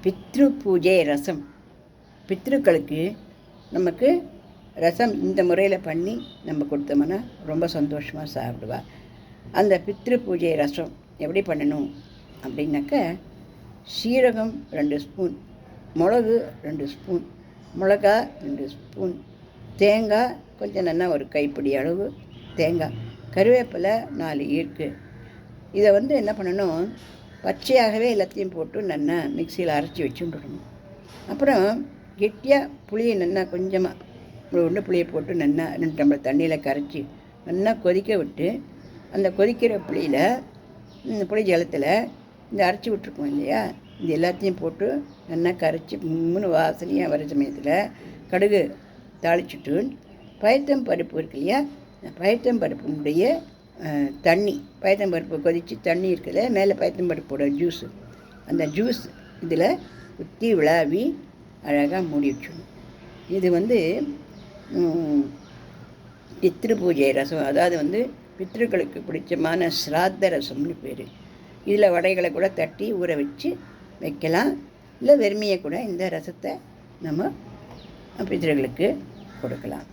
பித்ரு பூஜை ரசம். பித்ருக்களுக்கு நமக்கு ரசம் இந்த முறையில் பண்ணி நம்ம கொடுத்தோம்னா ரொம்ப சந்தோஷமாக சாப்பிடுவா. அந்த பித்ரு பூஜை ரசம் எப்படி பண்ணணும் அப்படின்னாக்க, சீரகம் 2 ஸ்பூன், மிளகு 2 ஸ்பூன், மிளகா 2 ஸ்பூன், தேங்காய் கொஞ்சம் நல்லா ஒரு கைப்பிடி அளவு தேங்காய், கருவேப்பிலை 4 ஈர்க்கு. இதை என்ன பண்ணணும், பச்சையாகவே எல்லாத்தையும் போட்டு நல்லா மிக்சியில் அரைச்சி வச்சுட்டுடணும். அப்புறம் கெட்டியாக புளியை நல்லா கொஞ்சமாக ஒன்று புளியை போட்டு நல்லா 2 டம்ளர் தண்ணியில் கரைச்சி நல்லா கொதிக்க விட்டு, அந்த கொதிக்கிற புளி ஜலத்தில் இந்த அரைச்சி விட்ருக்கோம் இல்லையா, இது எல்லாத்தையும் போட்டு நல்லா கரைச்சி 3 வாசனையாக வர சமயத்தில் கடுகு தாளிச்சுட்டு, பயத்தம்பருப்பு இருக்கு இல்லையா, பயத்தம்பருப்புடைய தண்ணி, பயத்தம்பருப்பு கொதித்து தண்ணி இருக்குல்ல, மேலே பயத்தம்பருப்போட ஜூஸு, அந்த ஜூஸ் இதில் ஊற்றி விளாவி அழகாக மூடி வச்சிடணும். இது பித்ரு பூஜை ரசம். அதாவது பித்ருக்களுக்கு பிடிச்சமான ஸ்ராத்த ரசம்னு பேர். இதில் வடைகளை கூட தட்டி ஊற வச்சு வைக்கலாம், இல்லை வெறுமையை கூட இந்த ரசத்தை நம்ம பித்ருக்களுக்கு கொடுக்கலாம்.